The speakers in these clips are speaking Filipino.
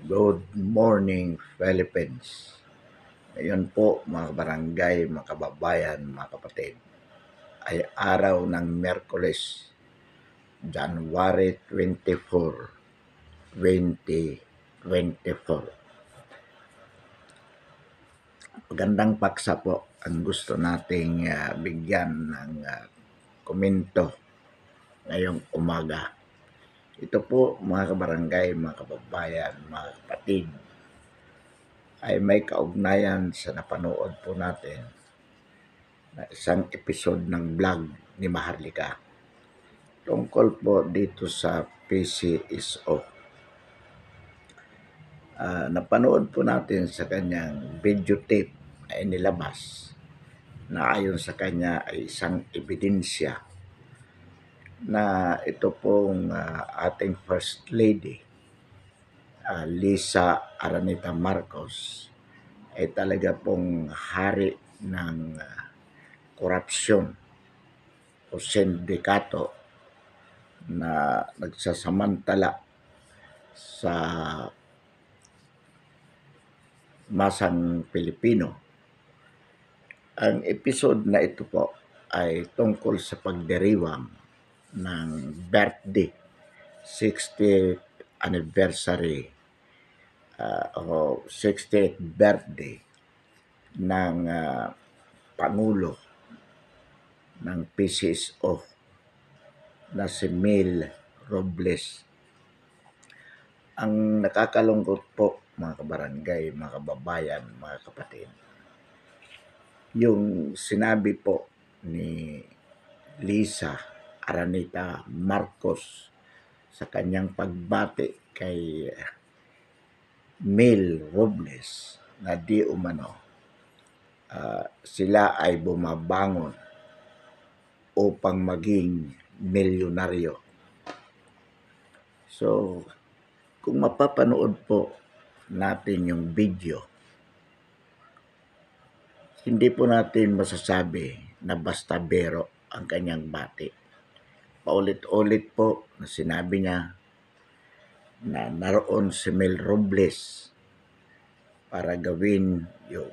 Good morning, Philippines. Ngayon po, mga barangay, mga kababayan, mga kapatid, ay araw ng Miyerkules, January 24, 2024. Magandang paksa po ang gusto nating bigyan ng komento ngayong umaga. Ito po, mga kabarangay, mga kababayan, mga kapatid, ay may kaugnayan sa napanood po natin na isang episode ng vlog ni Maharlika tungkol po dito sa PCSO. Napanood po natin sa kanyang videotape na inilabas na ayon sa kanya ay isang ebidensya na ito pong ating First Lady, Lisa Araneta Marcos, ay talaga pong hari ng korupsyon o sindikato na nagsasamantala sa masang Pilipino. Ang episode na ito po ay tungkol sa pagdiriwang ng birthday, 60th anniversary o 60th birthday ng Pangulo ng PCSO na si Mel Robles. Ang nakakalungkot po, mga kabarangay, mga kababayan, mga kapatid, yung sinabi po ni Lisa Araneta Marcos sa kanyang pagbati kay Mel Robles na di umano sila ay bumabangon upang maging milyonaryo. So, kung mapapanood po natin yung video, hindi po natin masasabi na basta bero ang kanyang bati. Paulit-ulit po na sinabi niya na naroon si Mel Robles para gawin yung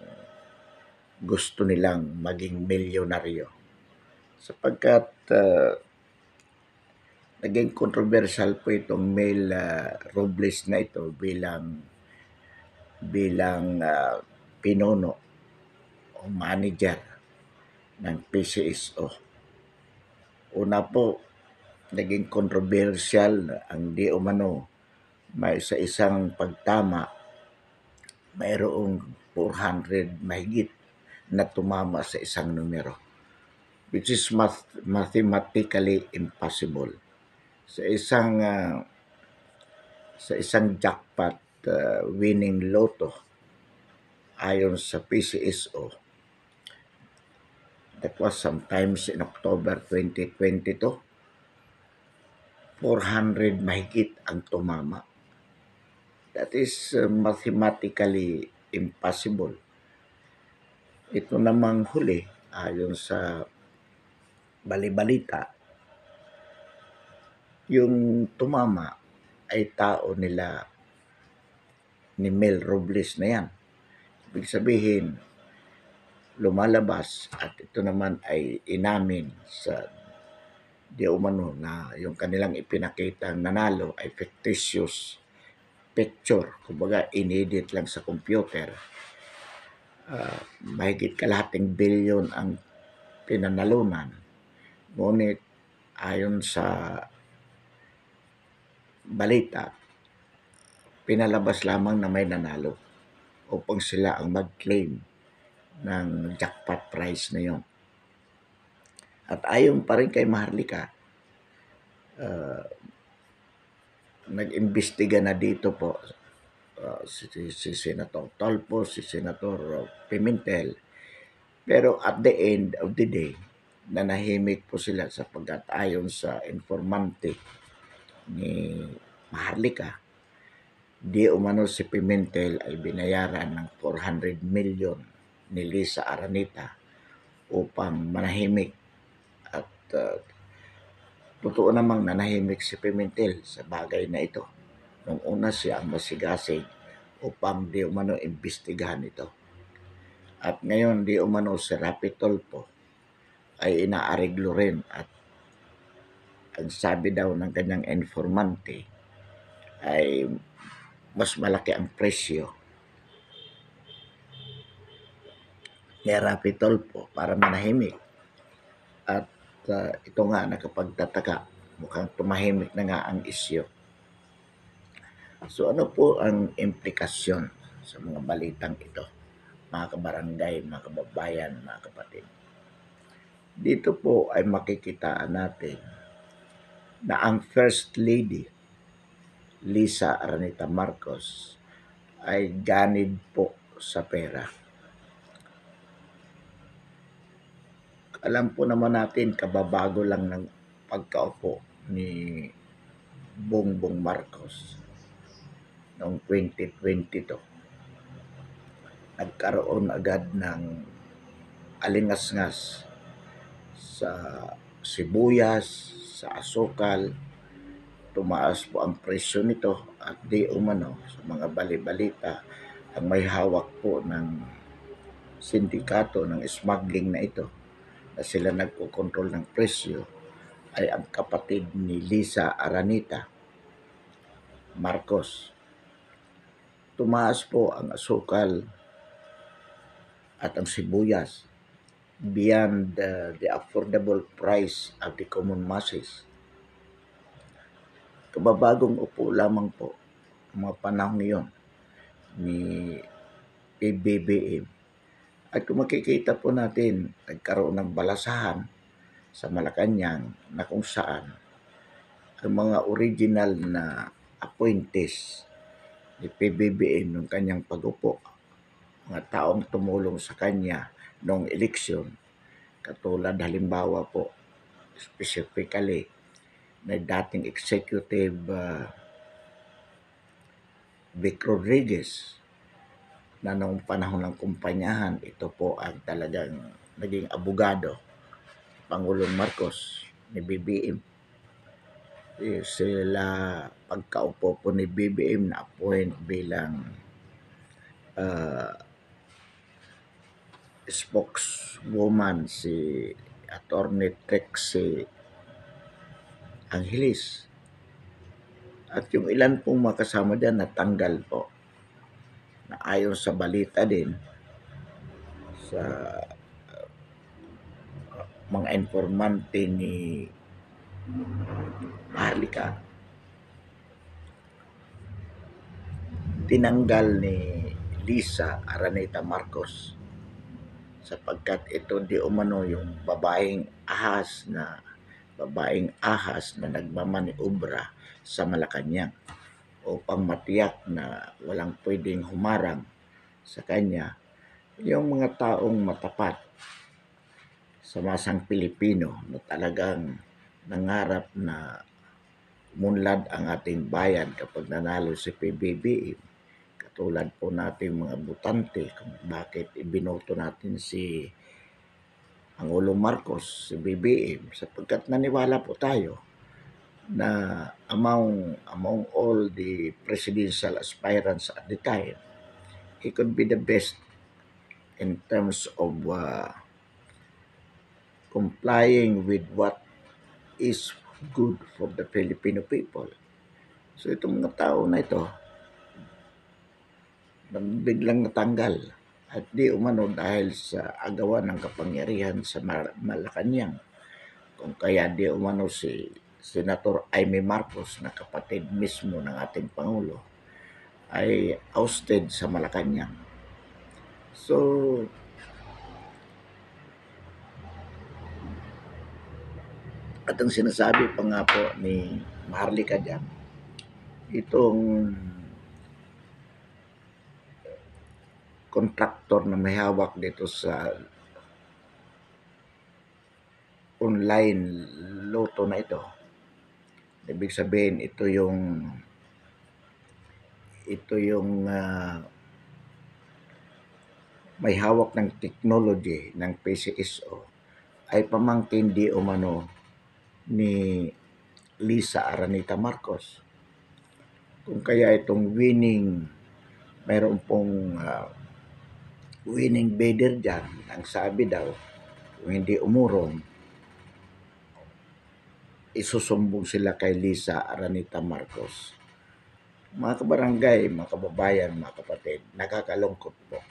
gusto nilang maging milyonaryo. Sapagkat naging controversial po itong Mel Robles na ito bilang pinuno o manager ng PCSO. Una po, naging controversial ang di umano may sa isang pagtama mayroong 400 mahigit na tumama sa isang numero, which is mathematically impossible. Sa isang jackpot winning lotto ayon sa PCSO, that was sometimes in October 2022, 400 mahigit ang tumama. That is mathematically impossible. Ito namang huli, ayon sa balibalita, yung tumama ay tao nila ni Mel Robles na yan. Ibig sabihin, lumalabas at ito naman ay inamin sa di umano na yung kanilang ipinakitang nanalo ay fictitious picture. Kumbaga, inedit lang sa computer. Mahigit kalahating bilyon ang pinanalunan. Ngunit, ayon sa balita, pinalabas lamang na may nanalo upang sila ang mag-claim ng jackpot prize na yon. At ayon pa rin kay Maharlika, nag-imbestiga na dito po si Senator Tolpo, si Senator Pimentel. Pero at the end of the day, nanahimik po sila sapagkat ayon sa informante ni Maharlika, di umano si Pimentel ay binayaran ng 400 million ni Lisa Araneta upang manahimik. At totoo namang nanahimik si Pimentel sa bagay na ito. Nung una siya ang masigasig upang di umano imbestigahan ito. At ngayon di umano si Rapi Tulfo ay inaareglo rin at ang sabi daw ng kanyang informante ay mas malaki ang presyo ni Rapi Tulfo para manahimik. At ito nga nakapagtataka, mukhang tumahimik na nga ang isyu. So ano po ang implikasyon sa mga balitang ito, mga kabarangay, mga kababayan, mga kapatid? Dito po ay makikitaan natin na ang First Lady Lisa Araneta Marcos ay ganid po sa pera. Alam po naman natin, kababago lang ng pagkaupo ni Bongbong Marcos noong 2022. Nagkaroon agad ng alingas-ngas sa sibuyas, sa asukal. Tumaas po ang presyo nito at di umano sa mga bali-balita ang may hawak po ng sindikato ng smuggling na ito na sila nagkokontrol ng presyo ay ang kapatid ni Lisa Araneta Marcos. Tumaas po ang asukal at ang sibuyas beyond the affordable price of the common masses. Kababagong upo lamang po ang mga panahon ngayon ni PBBM. At kung makikita po natin, nagkaroon ng balasahan sa Malacanang na kung saan ang mga original na appointees ni PBBM nung kanyang pag-upo, mga taong tumulong sa kanya noong eleksyon, katulad halimbawa po, specifically, na dating executive Vic Rodriguez, na noong panahon ng kumpanyahan, ito po ang talagang naging abogado Pangulong Marcos ni BBM. Sila pagkaupo po ni BBM na appoint bilang spokeswoman si Attorney Trixie Angeles. At yung ilan pong makasama dyan natanggal po, na ayon sa balita din sa mga informante ni Maharlika, tinanggal ni Lisa Araneta Marcos sapagkat ito di umano yung babaeng ahas na nagmamaniobra sa Malacanang upang matiyak na walang pwedeng humarang sa kanya, yung mga taong matapat sa masang Pilipino na talagang nangarap na umunlad ang ating bayan kapag nanalo si PBBM. Katulad po natin mga butante kung bakit ibinoto natin si Pangulong Marcos, si BBM, sapagkat naniwala po tayo na among all the presidential aspirants at the time, he could be the best in terms of complying with what is good for the Filipino people. So itong mga tao na ito, biglang natanggal at di umano dahil sa agawan ng kapangyarihan sa Malacanang, kung kaya di umano si Senator Amy Marcos na kapatid mismo ng ating Pangulo ay ousted sa Malacanang. So at ang sinasabi pa nga po ni Maharlika dyan, itong kontraktor na may hawak dito sa online loto na ito, ibig sabihin ito yung may hawak ng technology ng PCSO ay pamangkin di umano ni Lisa Araneta Marcos. Kung kaya itong winning mayroon pong winning bidder dyan. Ang sabi daw, kung hindi umurong, isusumbong sila kay Lisa Araneta Marcos. Mga kabarangay, mga kababayan, mga kapatid, nakakalungkot po.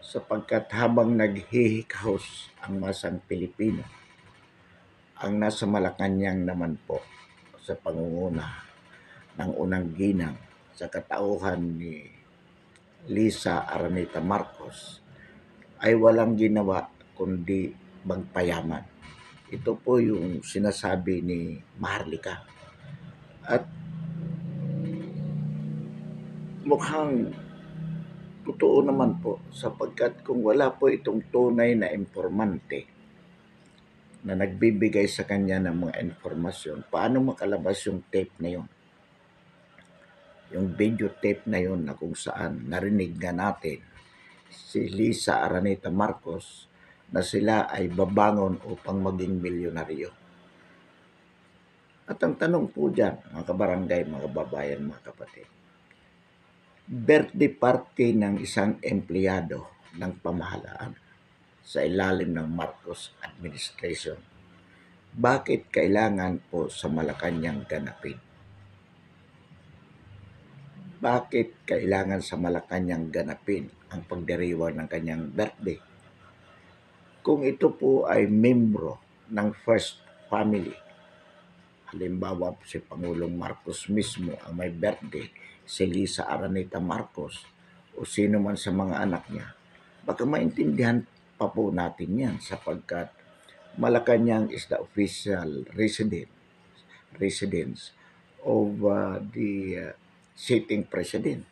Sapagkat habang naghihikahos ang masang Pilipino, ang nasa Malacanang naman po sa pangunguna ng unang ginang sa katauhan ni Lisa Araneta Marcos ay walang ginawa kundi magpayaman. Ito po yung sinasabi ni Maharlika. At mukhang totoo naman po sapagkat kung wala po itong tunay na informante na nagbibigay sa kanya ng mga informasyon, paano makalabas yung tape na yun? Yung videotape na yun na kung saan narinig nga natin si Lisa Araneta Marcos na sila ay babangon upang maging milyonaryo. At ang tanong po dyan, mga kabarangay, mga kababayan, mga kapatid, birthday party ng isang empleyado ng pamahalaan sa ilalim ng Marcos administration. Bakit kailangan po sa Malacanang ganapin? Bakit kailangan sa Malacanang ganapin ang pagdiriwang ng kanyang birthday? Kung ito po ay membro ng First Family, halimbawa si Pangulong Marcos mismo ang may birthday, si Lisa Araneta Marcos o sino man sa mga anak niya, baka maintindihan pa po natin yan sapagkat Malacanang is the official residence of the sitting president.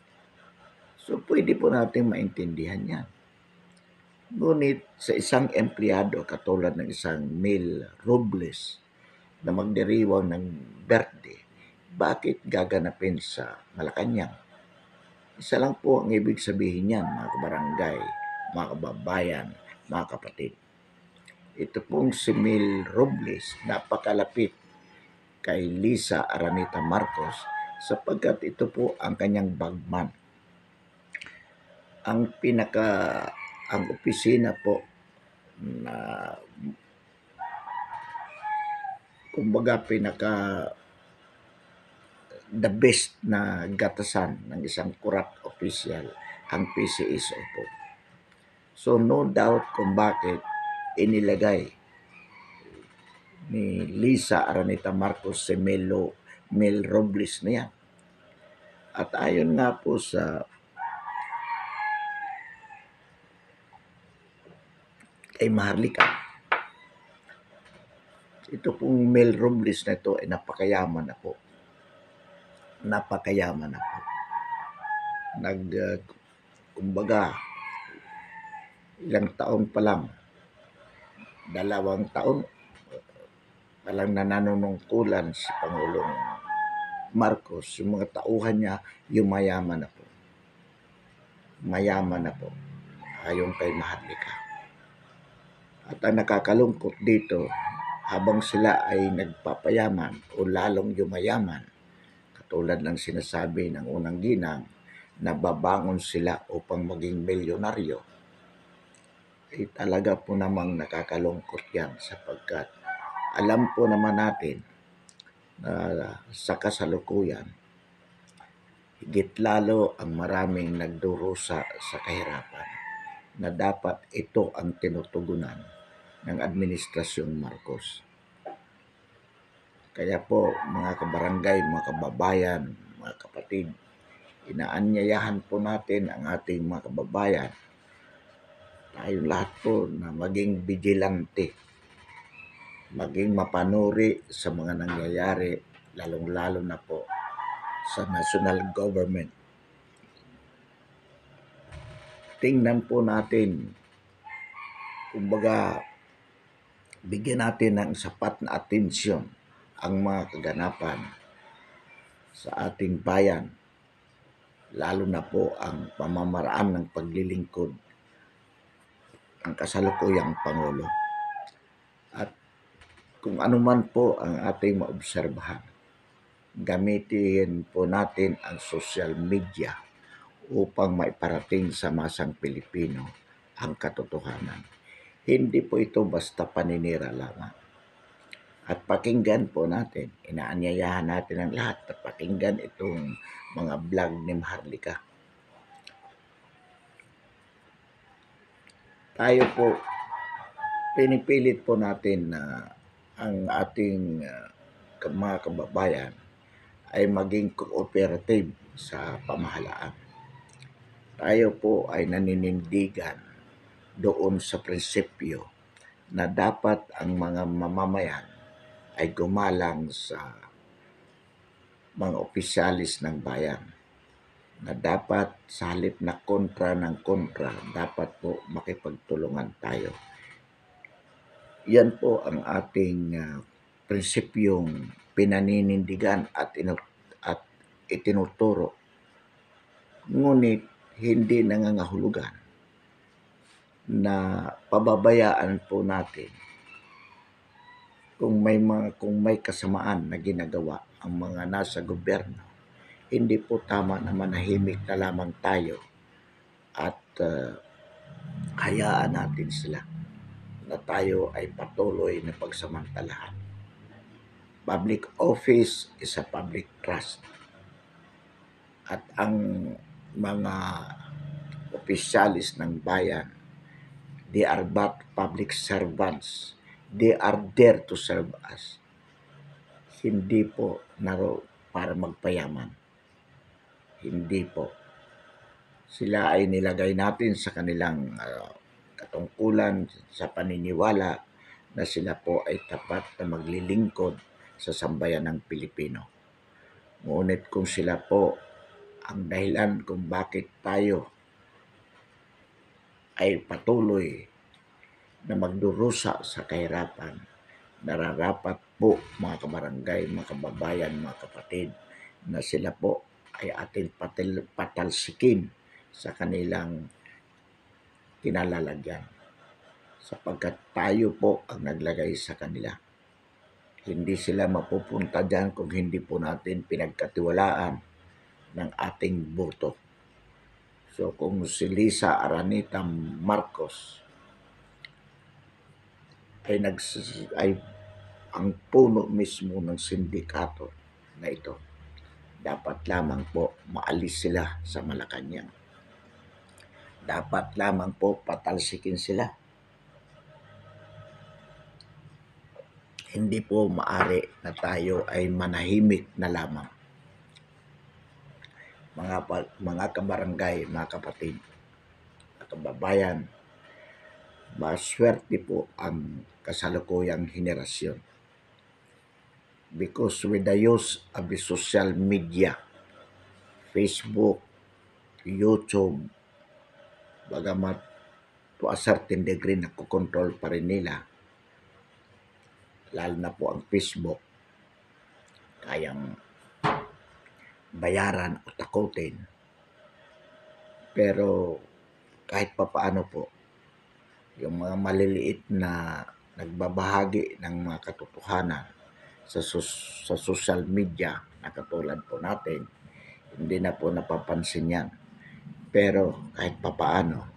So pwede po natin maintindihan yan. Ngunit sa isang empleyado katulad ng isang Mel Robles na magdiriwang ng birthday, bakit gaganapin sa Malacanang? Isa lang po ang ibig sabihin niyan, mga kabarangay, mga kababayan, mga kapatid. Ito pong si Mel Robles, napakalapit kay Lisa Araneta Marcos sapagkat ito po ang kanyang bagman. Ang opisina po na kumbaga the best na gatasan ng isang corrupt official ang PCSO po. So no doubt kung bakit inilagay ni Lisa Araneta Marcos si Mel Robles na yan. At ayon nga po sa kay Maharlika, ito pong Mel Robles na ito ay napakayaman na po. Napakayaman na po. Kumbaga, ilang taon pa lang, 2 taon pa lang na nanunungkulan si Pangulong Marcos, yung mga tauhan niya, yumayaman na po. Mayaman na po, ayon kay Maharlika. At ang nakakalungkot dito, habang sila ay nagpapayaman o lalong yumayaman, katulad ng sinasabi ng unang ginang, na babangon sila upang maging milyonaryo, ay talaga po namang nakakalungkot yan sapagkat alam po naman natin na sa kasalukuyan, higit lalo ang maraming nagdurusa sa kahirapan na dapat ito ang tinutugunan ng Administrasyon Marcos. Kaya po mga kabarangay, mga kababayan, mga kapatid, inaanyayahan po natin ang ating mga kababayan, tayo lahat po na maging vigilante, maging mapanuri sa mga nangyayari, lalong-lalo na po sa national government. Tingnan po natin, kumbaga, bigyan natin ng sapat na atensyon ang mga kaganapan sa ating bayan, lalo na po ang pamamaraan ng paglilingkod ng kasalukuyang Pangulo. At kung ano man po ang ating maobserbahan, gamitin po natin ang social media upang maiparating sa masang Pilipino ang katotohanan. Hindi po ito basta paninira lamang. At pakinggan po natin, inaanyayahan natin ang lahat at pakinggan itong mga vlog ni Maharlika. Tayo po, pinipilit po natin na ang ating mga kababayan ay maging cooperative sa pamahalaan. Tayo po ay naninindigan doon sa prinsipyo na dapat ang mga mamamayan ay gumalang sa mga opisyalis ng bayan, na dapat sa halip na kontra ng kontra, dapat po makipagtulungan tayo. Yan po ang ating prinsipyong pinaninindigan at itinuturo. Ngunit hindi nangangahulugan na pababayaan po natin kung may kasamaan na ginagawa ang mga nasa gobyerno. Hindi po tama na manahimik na lamang tayo at hayaan natin sila na tayo ay patuloy na pagsamantalahan. Public office is a public trust. At ang mga opisyalis ng bayan, they are but public servants. They are there to serve us. Hindi po naro para magpayaman. Hindi po. Sila ay nilagay natin sa kanilang katungkulan, sa paniniwala na sila po ay tapat na maglilingkod sa sambayan ng Pilipino. Ngunit kung sila po ang dahilan kung bakit tayo ay patuloy na magdurusa sa kahirapan, nararapat po mga kabarangay, mga kababayan, mga kapatid, na sila po ay ating patalsikin sa kanilang kinalalagyan, sapagkat tayo po ang naglagay sa kanila. Hindi sila mapupunta dyan kung hindi po natin pinagkatiwalaan ng ating boto. So kung si Lisa Araneta Marcos ay ang puno mismo ng sindikato na ito, dapat lamang po maalis sila sa Malacanang. Dapat lamang po patalsikin sila. Hindi po maari na tayo ay manahimik na lamang. Mga kabarangay, mga kapatid, mga kababayan, maswerte po ang kasalukuyang henerasyon. Because with the use of the social media, Facebook, YouTube, bagamat to a certain degree nakokontrol pa rin nila, lalo na po ang Facebook, kayang bayaran o takutin. Pero kahit papaano po, yung mga maliliit na nagbabahagi ng mga katotohanan sa social media na katulad po natin, hindi na po napapansin yan. Pero kahit papaano,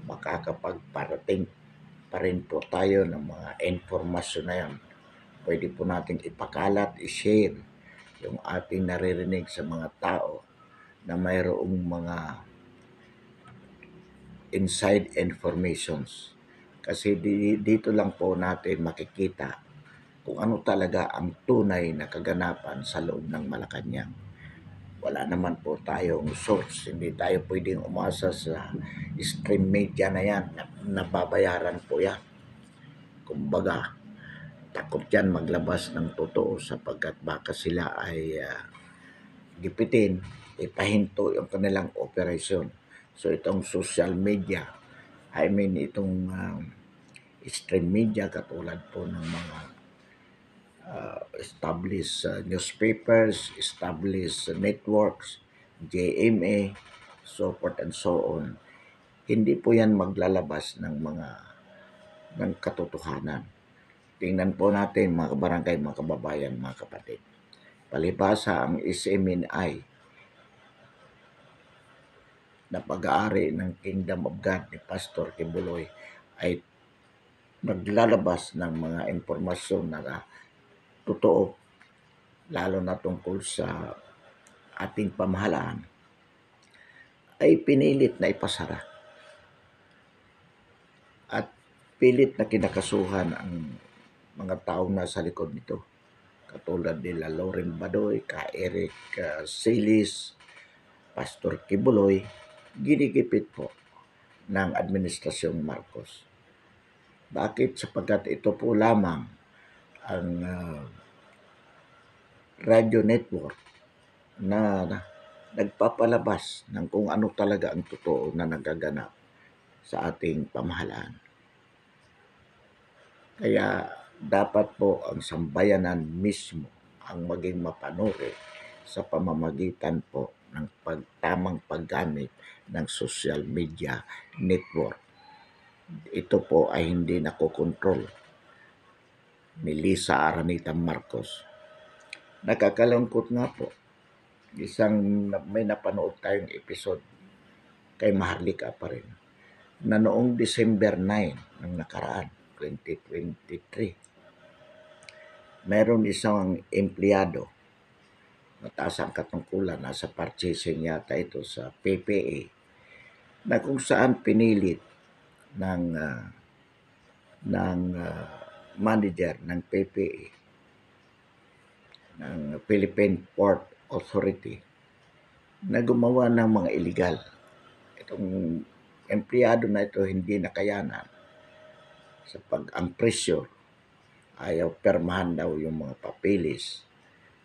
makakapagparating pa rin po tayo ng mga informasyon na yan. Pwede po natin ipakalat, i-share yung ating naririnig sa mga tao na mayroong mga inside informations. Kasi dito lang po natin makikita kung ano talaga ang tunay na kaganapan sa loob ng Malacanang. Wala naman po tayong source. Hindi tayo pwedeng umasa sa stream media na yan. Nababayaran po yan. Kumbaga, takot yan maglabas ng totoo sapagkat baka sila ay gipitin, ipahinto yung kanilang operasyon. So itong social media, itong stream media katulad po ng mga established newspapers, established networks, JMA, so forth and so on. Hindi po yan maglalabas ng katotohanan. Tingnan po natin mga kabarangay, mga kababayan, mga kapatid. Palibhasa ang SMNI na pag-aari ng Kingdom of God ni Pastor Kibuloy ay naglalabas ng mga impormasyon na totoo, lalo na tungkol sa ating pamahalaan, ay pinilit na ipasara at pilit na kinakasuhan ang mga taong nasa likod nito, katulad nila Lauren Badoy, ka Eric Silis, Pastor Kibuloy, ginigipit po ng Administrasyong Marcos. Bakit? Sapagkat ito po lamang ang radio network na nagpapalabas ng kung ano talaga ang totoo na nagaganap sa ating pamahalaan. Kaya dapat po ang sambayanan mismo ang maging mapanuri sa pamamagitan po ng tamang paggamit ng social media network. Ito po ay hindi nakokontrol ni Lisa Aranita Marcos. Nakakalungkot nga po, may napanood tayong episode kay Maharlika pa rin, na noong December 9 ng nakaraan, 2023, meron isang empleyado, mataas ang katungkulan, nasa purchasing yata ito sa PPA, na kung saan pinilit ng manager ng PPA, ng Philippine Port Authority, na gumawa ng mga illegal. Itong empleyado na ito hindi nakayanan sa ang presyo, ayaw permahan daw yung mga papeles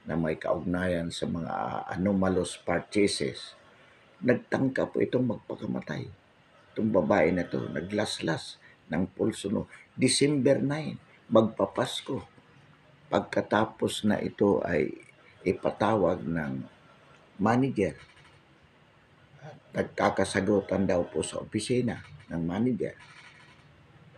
na may kaugnayan sa mga anomalous purchases. Nagtangka po itong magpakamatay. Itong babae na ito, naglaslas ng pulso no December 9, magpapasko. Pagkatapos na ito ay ipatawag ng manager. Nagkakasagutan daw po sa opisina ng manager.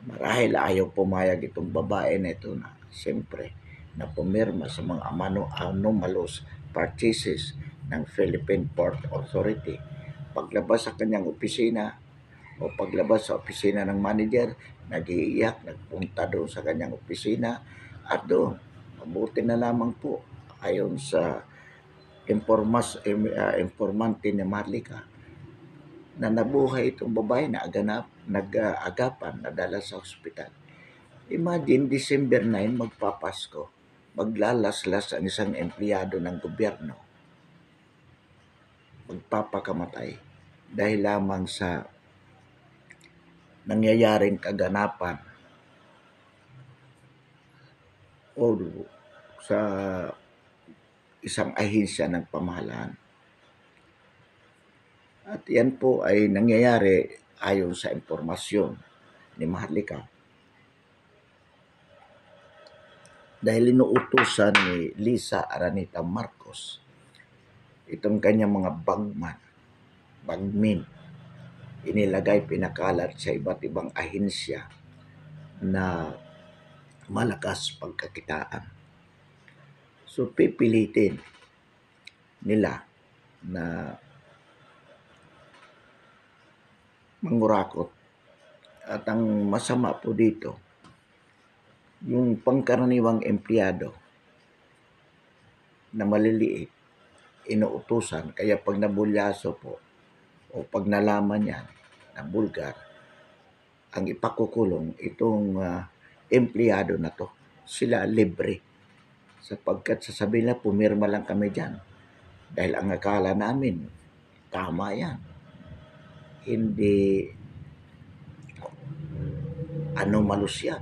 Marahil ayaw pumayag itong babae na ito na siyempre na pumirma sa mga anomalous purchases ng Philippine Port Authority. Paglabas sa kanyang opisina o paglabas sa opisina ng manager, nag-iiyak, nagpunta doon sa kanyang opisina at doon, mabuti na lamang po ayon sa informante ni Marlica na nabuhay itong babae na nag-agapan, nadala sa ospital. Imagine, December 9, magpapasko, maglalaslas ang isang empleyado ng gobyerno, magpapakamatay dahil lamang sa nangyayaring kaganapan o sa isang ahensya ng pamahalaan. At yan po ay nangyayari ayon sa impormasyon ni Maharlika. Dahil inuutusan ni Lisa Aranita Marcos, itong kanyang mga bagmin, inilagay, pinakalat sa iba't ibang ahensya na malakas pagkakitaan. So pipilitin nila na mangurakot. At ang masama po dito, yung pangkaraniwang empleyado na maliliit, inuutusan. Kaya pag nabulyaso po o pag nalaman yan na bulgar, ang ipakukulong itong empleyado na to, sila libre. Sapagkat sasabihin na pumirma lang kami dyan. Dahil ang akala namin, tama yan. Hindi anomalous yan.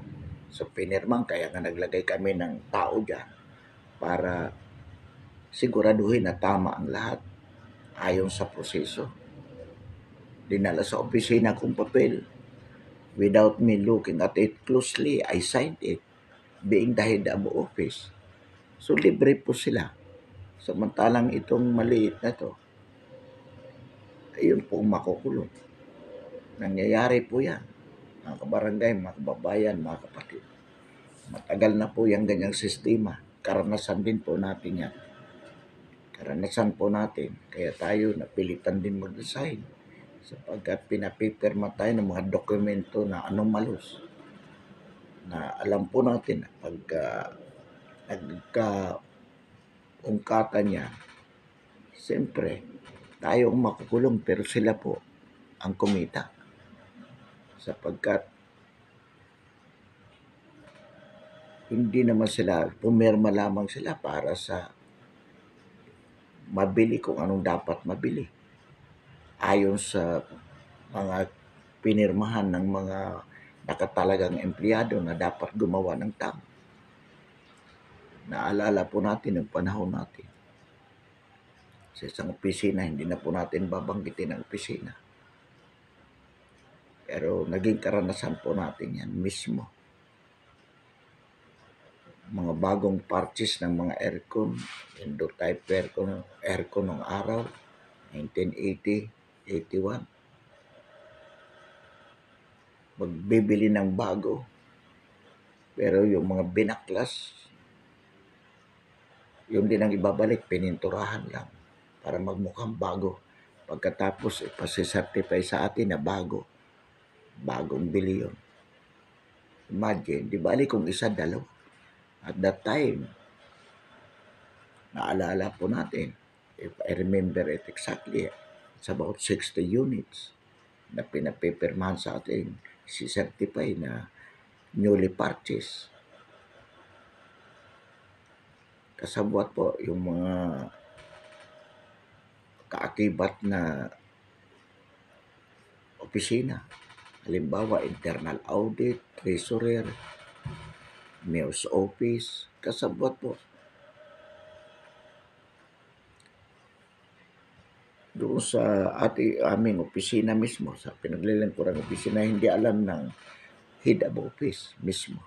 So pinirmang, kaya nga naglagay kami ng tao dyan para siguraduhin na tama ang lahat ayon sa proseso. Dinala sa opisina kong papel. Without me looking at it closely, I signed it, being the head of office. So libre po sila. Samantalang itong maliit na to, ayun po makukulong. Nangyayari po yan, mga kabarangay, mga kababayan, mga kapatid. Matagal na po yung ganyang sistema. Karanasan din po natin yan. Karanasan po natin. Kaya tayo napilitan din mag-resign sapagkat pinapipirma tayo ng mga dokumento na anomalous na alam po natin na pagka nagka-ungkatan niya, siyempre tayo ang makukulong pero sila po ang kumita sapagkat hindi naman sila, pumirma lamang sila para sa mabili kung anong dapat mabili. Ayon sa mga pinirmahan ng mga nakatalagang empleyado na dapat gumawa ng tama. Naalala po natin yung panahon natin. Sa isang opisina, hindi na po natin babanggitin ang opisina. Pero naging karanasan po natin yan mismo. Mga bagong purchase ng mga aircon, indoor type aircon ng araw, 1980, 81. Magbibili ng bago. Pero yung mga binaklas, yun din ang ibabalik, pininturahan lang para magmukhang bago. Pagkatapos, ipasisertify sa atin na bago. Bagong bili yun. Imagine, di bali kung isa, dalawa. At that time, naalala po natin, if I remember it exactly, it's about 60 units na pinapipirmahan sa atin, si-certify na newly purchased. Kasabwat po yung mga kaakibat na opisina. Halimbawa, internal audit, treasurer, mayor's office, kasabwat po. Doon sa aming opisina mismo, sa pinaglilingkurang opisina, hindi alam ng head of office mismo.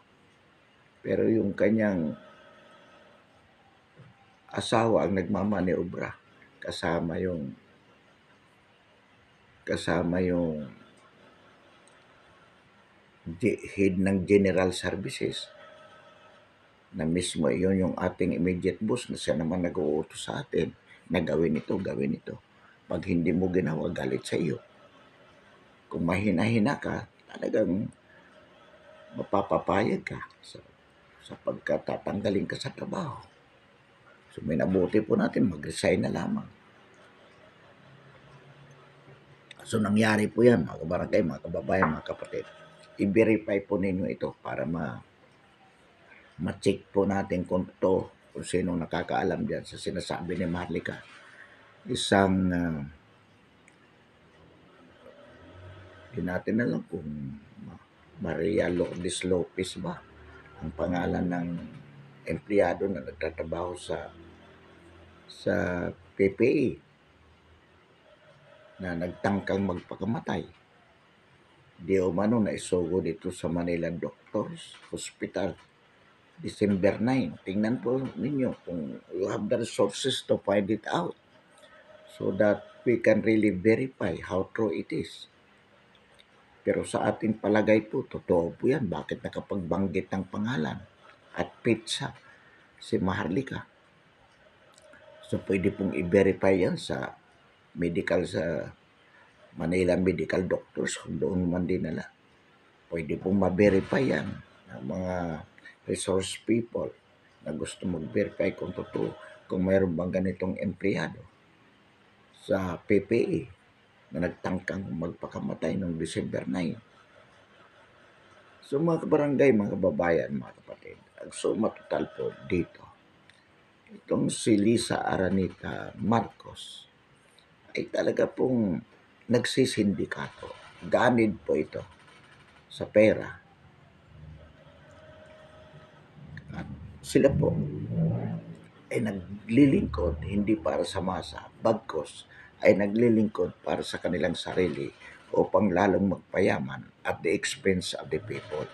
Pero yung kanyang asawa ang nagmamaniobra kasama yung head ng general services na mismo yun yung ating immediate boss na siya naman nag-uutos sa atin na gawin ito. Pag hindi mo ginawa, galit sa iyo. Kung mahina-hina ka, talagang mapapapayag ka sapagkat tatanggalin ka sa trabaho. So minabuti po natin, mag-resign na lamang. So nangyari po yan, mga kabarangay, mga kababayan, mga kapatid. I-verify po ninyo ito para ma-check po natin kung sino nakakaalam dyan sa sinasabi ni Marlica. Isang di natin alam kung Maria Lourdes Lopez ba ang pangalan ng empleyado na nagtatrabaho sa PPE na nagtangkang magpakamatay. Di umano na isugo dito sa Manila Doctors Hospital December 9. Tingnan po ninyo kung you have the resources to find it out so that we can really verify how true it is. Pero sa ating palagay po, totoo po yan. Bakit nakapagbanggit ng pangalan at pizza si Maharlika? So pwede pong i-verify yan sa Manila Medical Doctors kung doon man dinala. Pwede pong ma-verify yan ng mga resource people na gusto mag-verify kung totoo, kung mayroon bang ganitong empleyado sa PPE na nagtangkang magpakamatay noong December 9. So mga kabarangay, mga kababayan, mga kapatid, ang suma total po dito, itong si Lisa Aranita Marcos ay talaga pong nagsisindikato. Ganid po ito sa pera. At sila po ay naglilingkod hindi para sa masa, bagkos ay naglilingkod para sa kanilang sarili upang lalong magpayaman at the expense of the people.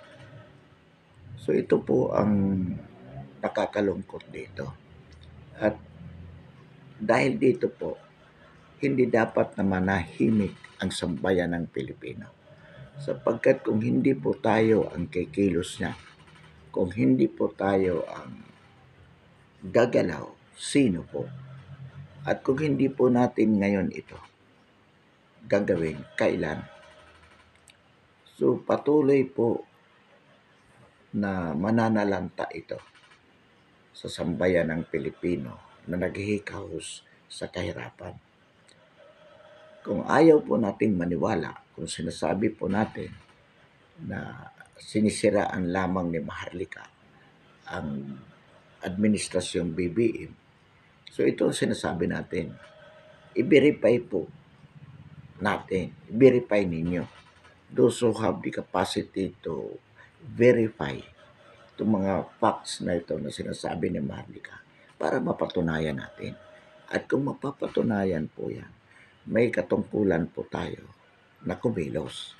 So ito po ang nakakalungkot dito. At dahil dito po, hindi dapat na manahimik ang sambayan ng Pilipino. Sapagkat kung hindi po tayo ang kikilos niya, kung hindi po tayo ang gagalaw, sino po? At kung hindi po natin ngayon ito gagawin, kailan. So patuloy po na mananalanta ito sa sambayan ng Pilipino na naghihikahos sa kahirapan. Kung ayaw po nating maniwala, kung sinasabi po natin na sinisiraan lamang ni Maharlika ang administrasyong BBM, so ito ang sinasabi natin. I-verify po natin, i-verify ninyo. Those who have the capacity to verify itong mga facts na ito na sinasabi ni Maharlika para mapatunayan natin. At kung mapapatunayan po yan, may katungkulan po tayo na kumilos.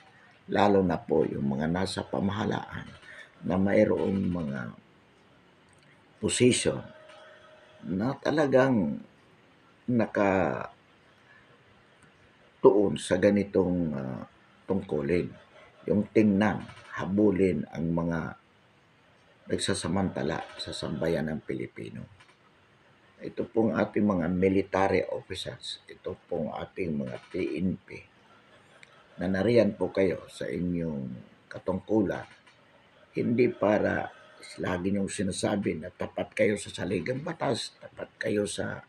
Lalo na po yung mga nasa pamahalaan na mayroong mga position na talagang nakatuon sa ganitong tungkulin. Yung tingnan, habulin ang mga nagsasamantala sa sambayan ng Pilipino. Ito pong ating mga military officers, ito pong ating mga PNP, na nariyan po kayo sa inyong katungkulan, hindi para lagi niyong sinasabi na tapat kayo sa saligang batas, tapat kayo sa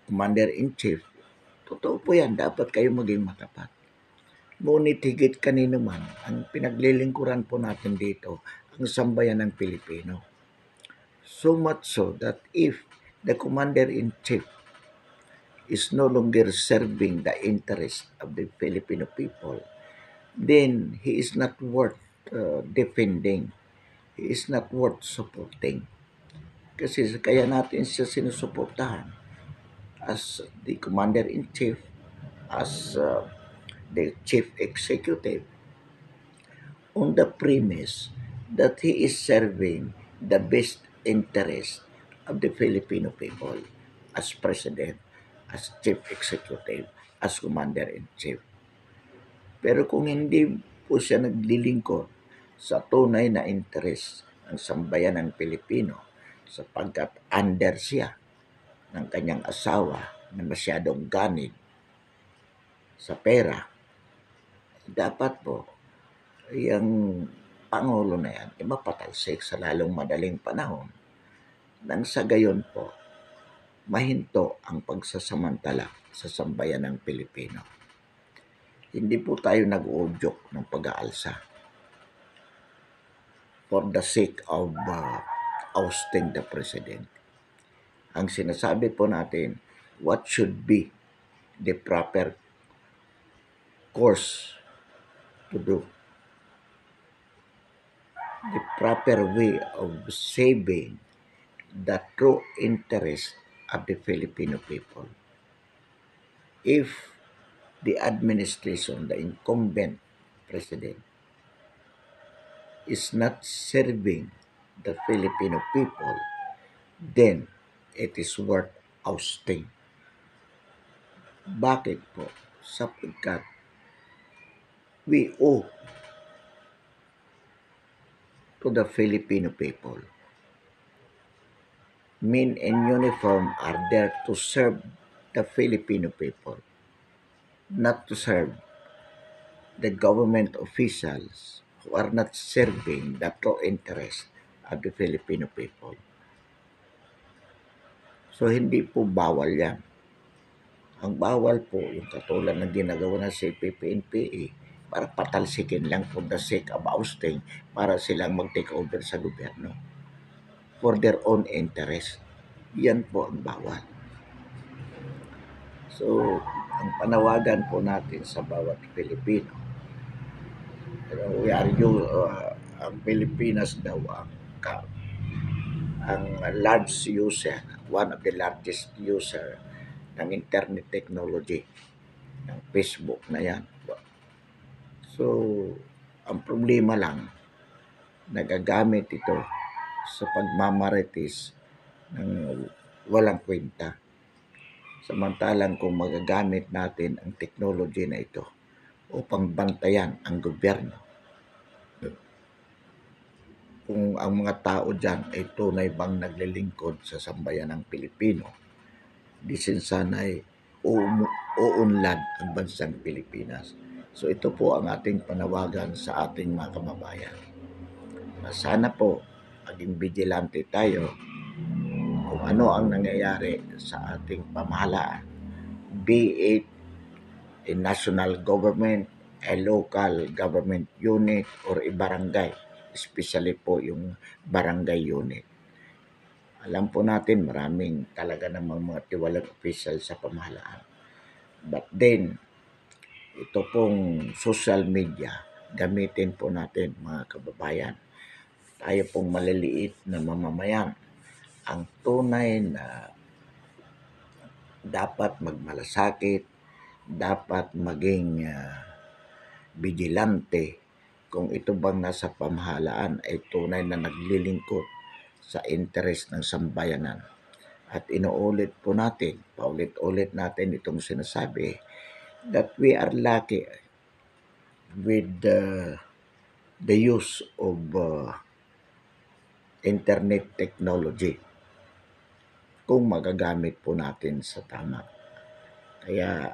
Commander-in-Chief. Totoo po yan, dapat kayo maging matapat. Ngunit higit kanino man, ang pinaglilingkuran po natin dito, ang sambayan ng Pilipino. So much so that if the Commander-in-Chief is no longer serving the interest of the Filipino people, then he is not worth defending. He is not worth supporting. Kasi kaya natin siya sinusuportahan as the Commander-in-Chief, as the Chief Executive, on the premise that he is serving the best interest of the Filipino people as President, as Chief Executive, as Commander-in-Chief. Pero kung hindi po siya naglilingkod sa tunay na interes ng sambayan ng Pilipino, sapagkat under siya ng kanyang asawa na masyadong ganid sa pera, dapat po yung Pangulo na yan mapatalsik sa lalong madaling panahon nang sa gayon po mahinto ang pagsasamantala sa sambayan ng Pilipino. Hindi po tayo nag-uudyok ng pag-aalsa for the sake of ousting the President. Ang sinasabi po natin, what should be the proper course to do, the proper way of saving the true interest of the Filipino people. If the administration, the incumbent president, is not serving the Filipino people, then it is worth ousting. Bakit po? Sapagkat we owe to the Filipino people. Men in uniform are there to serve the Filipino people, not to serve the government officials who are not serving the true interest of the Filipino people. So, hindi po bawal yan. Ang bawal po, yung katulad ng ginagawa ng CPP-NPA, para patalsikin lang for the sake of ousting, para silang mag-take over sa gobyerno for their own interest. Yan po ang bawal. So, ang panawagan po natin sa bawat Pilipino, ang Pilipinas daw ang large user, one of the largest user ng internet technology, ng Facebook na yan. So, ang problema lang, nagagamit ito sa pagmamarites ng walang kwenta. Samantalang kung magagamit natin ang technology na ito upang bantayan ang gobyerno, kung ang mga tao dyan ay tunay bang naglilingkod sa sambayan ng Pilipino, di sana'y uunlad ang bansang Pilipinas. So ito po ang ating panawagan sa ating mga kababayan. Na sana po maging vigilante tayo kung ano ang nangyayari sa ating pamahalaan, be it a national government, a local government unit, or a barangay, especially po yung barangay unit. Alam po natin maraming talaga namang mga tiwalang official sa pamahalaan. But then, ito pong social media, gamitin po natin mga kababayan. Tayo pong maliliit na mamamayan, ang tunay na dapat magmalasakit, dapat maging vigilante kung ito bang nasa pamahalaan ay tunay na naglilingkod sa interes ng sambayanan. At inuulit po natin, paulit-ulit natin itong sinasabi that we are lucky with the use of internet technology kung magagamit po natin sa tama. Kaya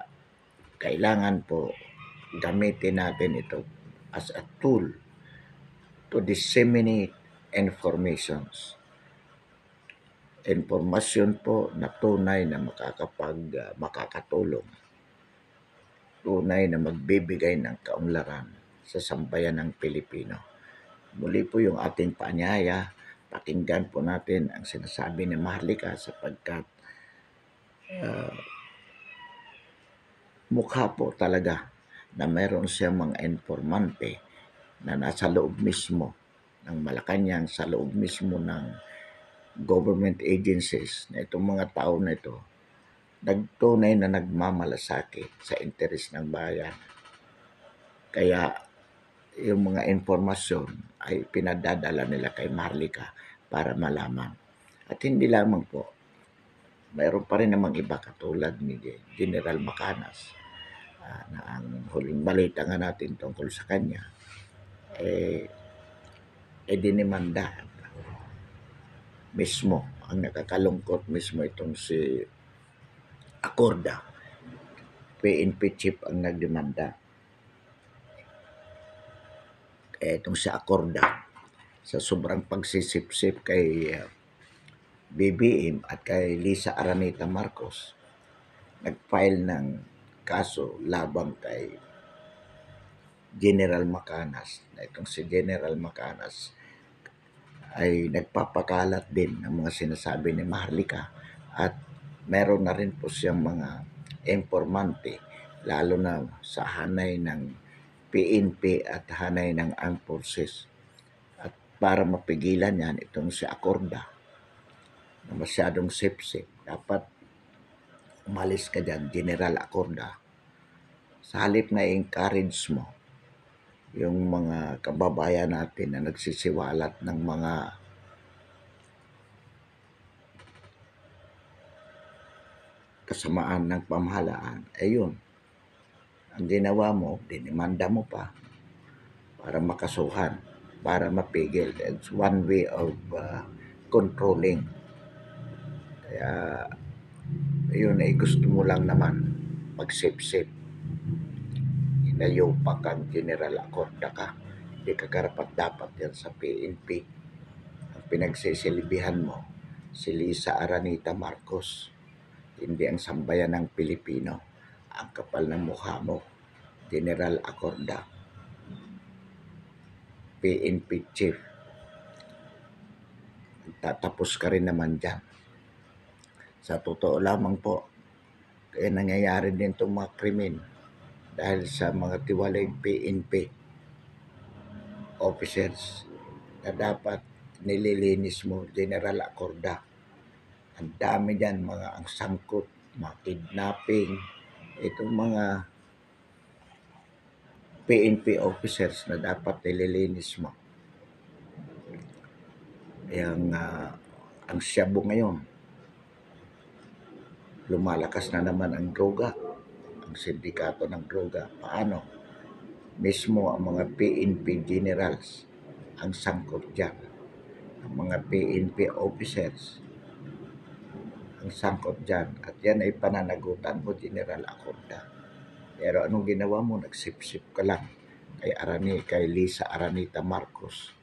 kailangan po gamitin natin ito as a tool to disseminate informations. Informasyon po na tunay na makakatulong, tunay na magbibigay ng kaunlaran sa sambayan ng Pilipino. Muli po yung ating paanyaya, pakinggan po natin ang sinasabi ni Maharlika sapagkat mukha po talaga na mayroon siyang mga informante na nasa loob mismo ng Malacanang, sa loob mismo ng government agencies na itong mga tao na ito nagtunay na nagmamalasakit sa interes ng bayan. Kaya yung mga informasyon ay pinadadala nila kay Maharlika para malaman. At hindi lamang po, mayroon pa rin namang iba katulad ni General Macanas na ang huling balita nga natin tungkol sa kanya dinimanda mismo. Ang nakakalungkot mismo itong si Acorda. PNP chief ang nagdemanda. Itong si Acorda sa sobrang pagsisip-sip kay BBM at kay Lisa Araneta Marcos, nag-file ng kaso labang kay General Macanas. Na itong si General Macanas ay nagpapakalat din ng mga sinasabi ni Maharlika at meron na rin po siyang mga informante lalo na sa hanay ng PNP at hanay ng armed forces. At para mapigilan yan, itong si Acorda na masyadong sip-sip, dapat umalis ka dyan, General Acorda. Sa halip na encourage mo yung mga kababayan natin na nagsisiwalat ng mga kasamaan ng pamahalaan, ayun, ang ginawa mo, dinimanda mo pa para makasuhan, para mapigil. It's one way of controlling. Kaya, ayun ay gusto mo lang naman magsip-sip. Inayo pa kang General Acorda ka. Hindi ka karapat-dapat yan sa PNP. Ang pinagsisilbihan mo, si Lisa Araneta Marcos. Hindi ang sambayan ng Pilipino. Ang kapal ng mukha mo, General Acorda, PNP chief. Tatapos ka rin naman dyan. Sa totoo lamang po, kaya nangyayari din itong mga krimen dahil sa mga tiwaling PNP officers na dapat nililinis mo, General Acorda. Ang dami dyan, mga ang sangkot, mga kidnapping, itong mga PNP officers na dapat nililinis mo. Ang Shabu ngayon, lumalakas na naman ang droga, ang sindikato ng droga. Paano? Mismo ang mga PNP generals ang sangkot dyan. Ang mga PNP officers ang sangkot dyan. At yan ay pananagutan mo, General Acorda. Pero anong ginawa mo? Nagsip-sip ka lang kay Lisa Aranita Marcos.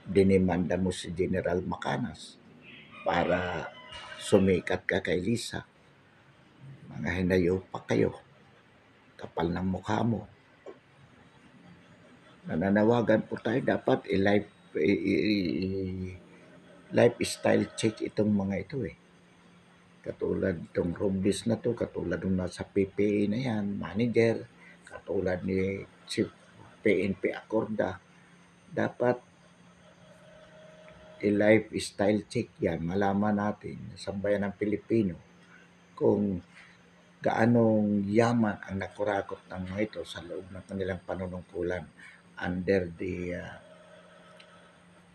Dinimanda mo si General Macanas para sumikat ka kay Lisa. Mga hinayo pa kayo. Kapal ng mukha mo. Nananawagan po tayo dapat lifestyle check itong mga ito eh. Katulad itong Robles na to, katulad nung nasa PPA na yan, manager, katulad ni Chief PNP Acorda, dapat i-lifestyle check yan. Malaman natin sa bayan ng Pilipino kung gaanong yaman ang nakurakot ng mga ito sa loob ng kanilang panunungkulan under the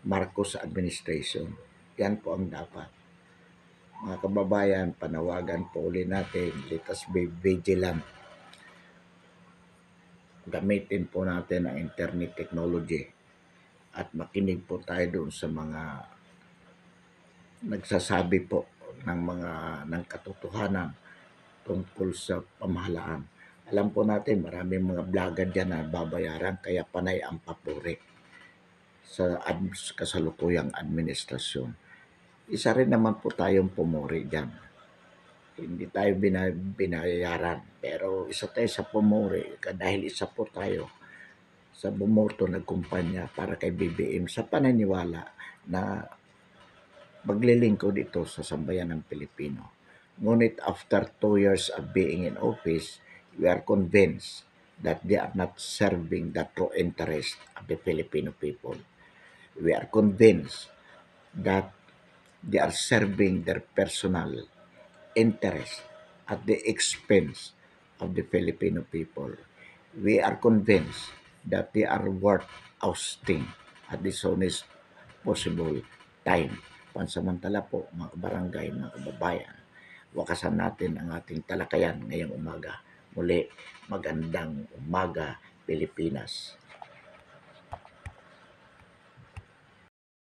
Marcos administration. Yan po ang dapat. Mga kababayan, panawagan po ulit natin, let us be vigilant. Gamitin po natin ang internet technology at makinig po tayo doon sa mga nagsasabi po ng katotohanan tungkol sa pamahalaan. Alam po natin, maraming mga vlogger dyan na babayaran kaya panay ang papuri sa kasalukuyang administrasyon. Isa rin naman po tayong pumuri dyan. Hindi tayo binayaran, pero isa tayo sa pumuri dahil isa po tayo sa bumorto ng kumpanya para kay BBM sa pananiwala na maglilingkod ito sa sambayan ng Pilipino. Ngunit after 2 years of being in office, we are convinced that they are not serving the true interest of the Filipino people. We are convinced that they are serving their personal interest at the expense of the Filipino people. We are convinced that they are worth ousting at the soonest possible time. Pansamantala po, mga barangay, mga kababayan, wakasan natin ang ating talakayan ngayong umaga. Muli, magandang umaga, Pilipinas.